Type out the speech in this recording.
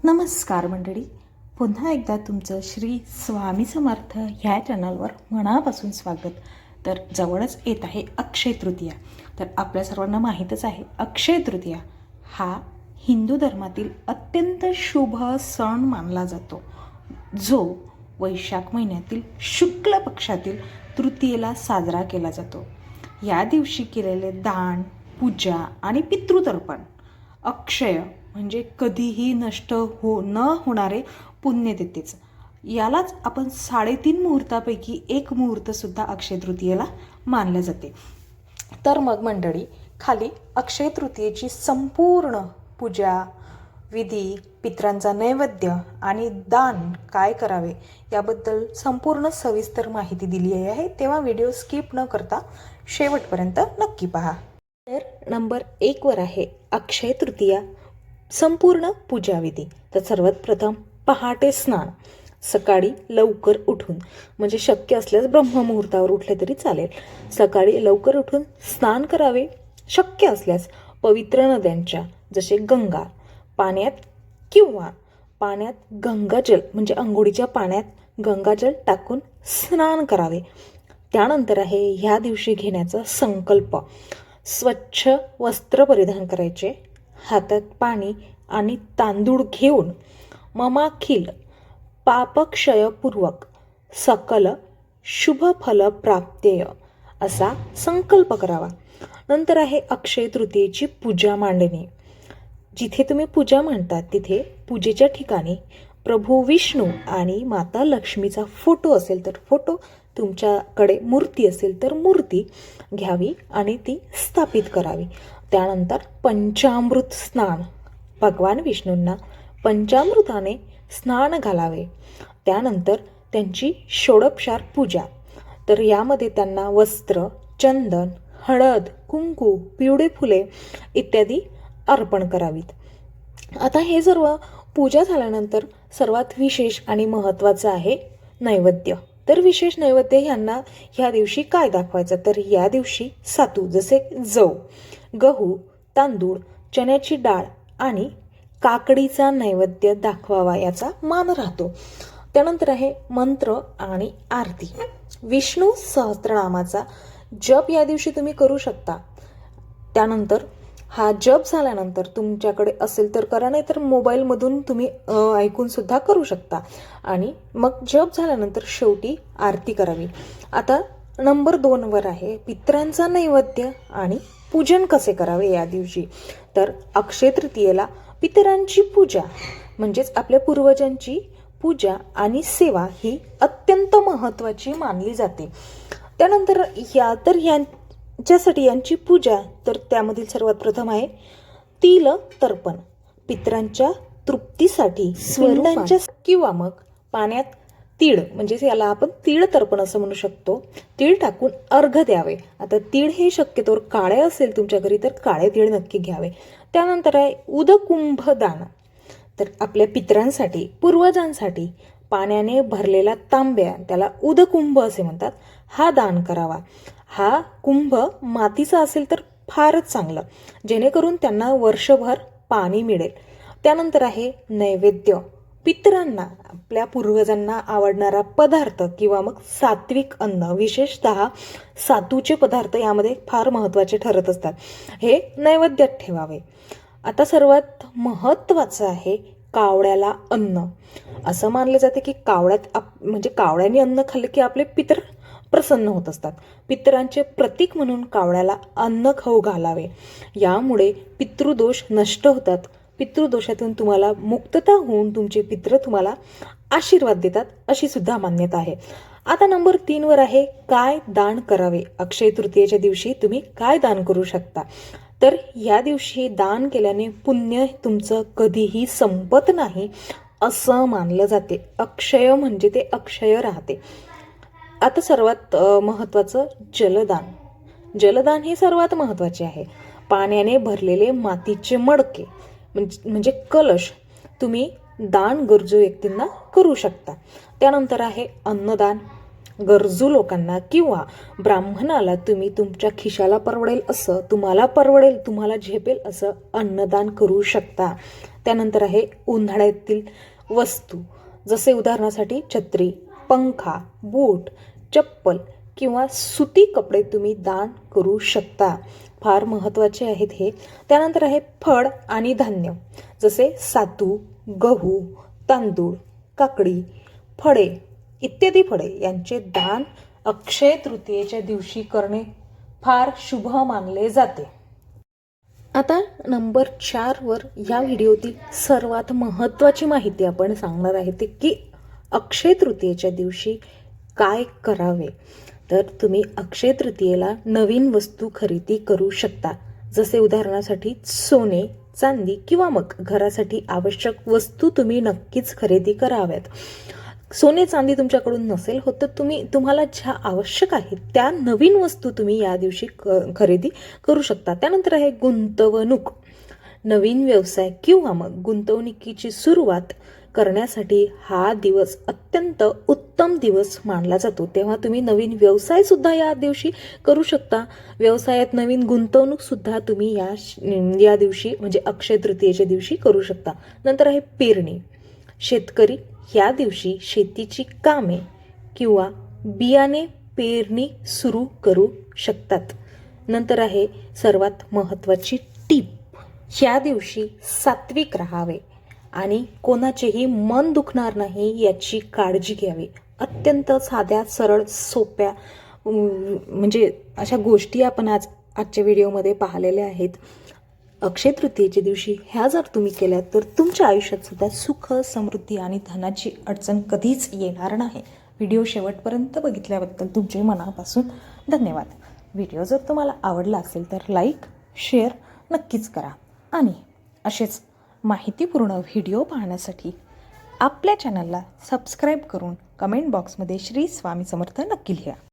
नमस्कार मंडळी, पुन्हा एकदा तुमचं श्री स्वामी समर्थ ह्या चॅनलवर मनापासून स्वागत. तर जवळच येत आहे अक्षय तृतीया. तर आपल्या सर्वांना माहीतच आहे, अक्षय तृतीया हा हिंदू धर्मातील अत्यंत शुभ सण मानला जातो, जो वैशाख महिन्यातील शुक्ल पक्षातील तृतीयेला साजरा केला जातो. या दिवशी केलेले दान, पूजा आणि पितृतर्पण अक्षय म्हणजे कधीही नष्ट न होणारे पुण्य देतेच. यालाच आपण 3.5 मुहूर्तापैकी एक मुहूर्तसुद्धा अक्षय तृतीयेला मानले जाते. तर मग मंडळी, खाली अक्षय तृतीयेची संपूर्ण पूजा विधी, पितरांचा नैवेद्य आणि दान काय करावे याबद्दल संपूर्ण सविस्तर माहिती दिली आहे. तेव्हा व्हिडिओ स्किप न करता शेवटपर्यंत नक्की पहा. तर नंबर 1 वर आहे अक्षय तृतीया संपूर्ण पूजाविधी. तर सर्वात प्रथम पहाटे स्नान. सकाळी लवकर उठून, म्हणजे शक्य असल्यास ब्रह्ममुहूर्तावर उठले तरी चालेल, सकाळी लवकर उठून स्नान करावे. शक्य असल्यास पवित्र नद्यांच्या जसे गंगा पाण्यात किंवा पाण्यात गंगाजल म्हणजे अंघोळीच्या पाण्यात गंगाजल टाकून स्नान करावे. त्यानंतर आहे ह्या दिवशी घेण्याचा संकल्प. स्वच्छ वस्त्र परिधान करायचे, हातात पाणी आणि तांदूळ घेऊन ममाखिल पापक्षयपूर्वक सकल शुभफल प्राप्तेय असा संकल्प करावा. नंतर आहे अक्षय तृतीयेची पूजा मांडणी. जिथे तुम्ही पूजा मांडतात तिथे पूजेच्या ठिकाणी प्रभू विष्णू आणि माता लक्ष्मीचा फोटो असेल तर फोटो, तुमच्याकडे मूर्ती असेल तर मूर्ती घ्यावी आणि ती स्थापित करावी. त्यानंतर पंचामृत स्नान. भगवान विष्णूंना पंचामृताने स्नान घालावे. त्यानंतर त्यांची षोडोपचार पूजा. तर यामध्ये त्यांना वस्त्र, चंदन, हळद, कुंकू, पिवळे फुले इत्यादी अर्पण करावीत. आता हे सर्व पूजा झाल्यानंतर सर्वात विशेष आणि महत्त्वाचं आहे नैवेद्य. तर विशेष नैवेद्य यांना ह्या दिवशी काय दाखवायचं, तर या दिवशी सातू जसे जव, गहू, तांदूळ, चण्याची डाळ आणि काकडीचा नैवेद्य दाखवावा याचा मान राहतो. त्यानंतर आहे मंत्र आणि आरती. विष्णू सहस्त्रनामाचा जप या दिवशी तुम्ही करू शकता. त्यानंतर हा जप झाल्यानंतर तुमच्याकडे असेल तर करा, नाही तर मोबाईलमधून तुम्ही ऐकून सुद्धा करू शकता. आणि मग जप झाल्यानंतर शेवटी आरती करावी. आता नंबर 2 वर आहे पितरांचा नैवेद्य आणि पूजन कसे करावे या दिवशी. तर अक्षय तृतीयेला पितरांची पूजा म्हणजेच आपल्या पूर्वजांची पूजा आणि सेवा ही अत्यंत महत्त्वाची मानली जाते. त्यानंतर यांच्यासाठी यांची पूजा, तर त्यामधील सर्वात प्रथम आहे तिल तर्पण. पितरांच्या तृप्तीसाठी पिंडांच्या किंवा मग पाण्यात तीळ, म्हणजे याला आपण तीळ तर्पण असं म्हणू शकतो, तीळ टाकून अर्घ द्यावे. आता तीळ हे शक्यतोवर काळे असेल तुमच्या घरी तर काळे तीळ नक्की घ्यावे. त्यानंतर आहे उदकुंभ दान. तर आपल्या पितरांसाठी, पूर्वजांसाठी पाण्याने भरलेला तांब्या, त्याला उदकुंभ असे म्हणतात, हा दान करावा. हा कुंभ मातीचा असेल तर फारच चांगलं, जेणेकरून त्यांना वर्षभर पाणी मिळेल. त्यानंतर आहे नैवेद्य. पितरांना, आपल्या पूर्वजांना आवडणारा पदार्थ किंवा मग सात्विक अन्न, विशेषतः सातूचे पदार्थ यामध्ये फार महत्त्वाचे ठरत असतात, हे नैवेद्यात ठेवावे. आता सर्वात महत्त्वाचं आहे कावळ्याला अन्न. असं मानले जाते की म्हणजे कावळ्याने अन्न खाल्लं की आपले पितर प्रसन्न होत असतात. पितरांचे प्रतीक म्हणून कावळ्याला अन्न खाऊ घालावे. यामुळे पितृदोष नष्ट होतात. पितृदोषातून तुम्हाला मुक्तता होऊन तुमचे पितृ तुम्हाला आशीर्वाद देतात अशी सुद्धा मान्यता आहे. आता नंबर 3 वर आहे काय दान करावे. अक्षय तृतीयेच्या दिवशी तुम्ही काय दान करू शकता. तर या दिवशी दान केल्याने पुण्य तुमचं कधीही संपत नाही असं मानलं जाते. अक्षय म्हणजे ते अक्षय राहते. आता सर्वात महत्त्वाचं जलदान. जलदान हे सर्वात महत्त्वाचे आहे. पाण्याने भरलेले मातीचे मडके म्हणजे कलश तुम्ही दान गरजू व्यक्तींना करू शकता. त्यानंतर आहे अन्नदान. गरजू लोकांना किंवा ब्राह्मणाला तुम्ही तुमच्या खिशाला परवडेल असं, तुम्हाला परवडेल, तुम्हाला झेपेल असं अन्नदान करू शकता. त्यानंतर आहे उन्हाळ्यातील वस्तू, जसे उदाहरणासाठी छत्री, पंखा, बूट, चप्पल किंवा सुती कपडे तुम्ही दान करू शकता. फार महत्त्वाचे आहेत हे. त्यानंतर आहे फळ आणि धान्य, जसे सातू, गहू, तांदूळ, काकडी, फळे इत्यादी फळे यांचे दान अक्षय तृतीयेच्या दिवशी करणे फार शुभ मानले जाते. आता नंबर 4वर या व्हिडिओतील सर्वात महत्त्वाची माहिती आपण सांगणार आहे ते की अक्षय तृतीयेच्या दिवशी काय करावे. तर तुम्ही अक्षय तृतीयेला नवीन वस्तू खरेदी करू शकता, जसे उदाहरणासाठी सोने, चांदी किंवा मग घरासाठी आवश्यक वस्तू तुम्ही नक्कीच खरेदी कराव्यात. सोने चांदी तुमच्याकडून नसेल होत तर तुम्हाला ज्या आवश्यक आहेत त्या नवीन वस्तू तुम्ही या दिवशी खरेदी करू शकता. त्यानंतर आहे गुंतवणूक. नवीन व्यवसाय किंवा मग गुंतवणुकीची सुरुवात करण्यासाठी हा दिवस अत्यंत उत्तम दिवस मानला जातो. तेव्हा तुम्ही नवीन व्यवसायसुद्धा या दिवशी करू शकता. व्यवसायात नवीन गुंतवणूकसुद्धा तुम्ही या दिवशी म्हणजे अक्षय तृतीयेच्या दिवशी करू शकता. नंतर आहे पेरणी. शेतकरी या दिवशी शेतीची कामे किंवा बियाणे पेरणी सुरू करू शकतात. नंतर आहे सर्वात महत्त्वाची टीप, या दिवशी सात्विक राहावे आणि कोणाचेही मन दुखणार नाही याची काळजी घ्यावी. अत्यंत साध्या सरळ सोप्या म्हणजे अशा गोष्टी आपण आजच्या व्हिडिओमध्ये पाहिलेल्या आहेत. अक्षय तृतीयेच्या दिवशी ह्या जर तुम्ही केल्या तर तुमच्या आयुष्यात सुद्धा सुख, समृद्धी आणि धनाची अडचण कधीच येणार नाही. व्हिडिओ शेवटपर्यंत बघितल्याबद्दल तुमचे मनापासून धन्यवाद. व्हिडिओ जर तुम्हाला आवडला असेल तर लाईक, शेअर नक्कीच करा आणि असेच माहितीपूर्ण व्हिडिओ पाहण्यासाठी आपल्या चॅनलला सबस्क्राईब करून कमेंट बॉक्समध्ये श्री स्वामी समर्थ नक्की लिहा.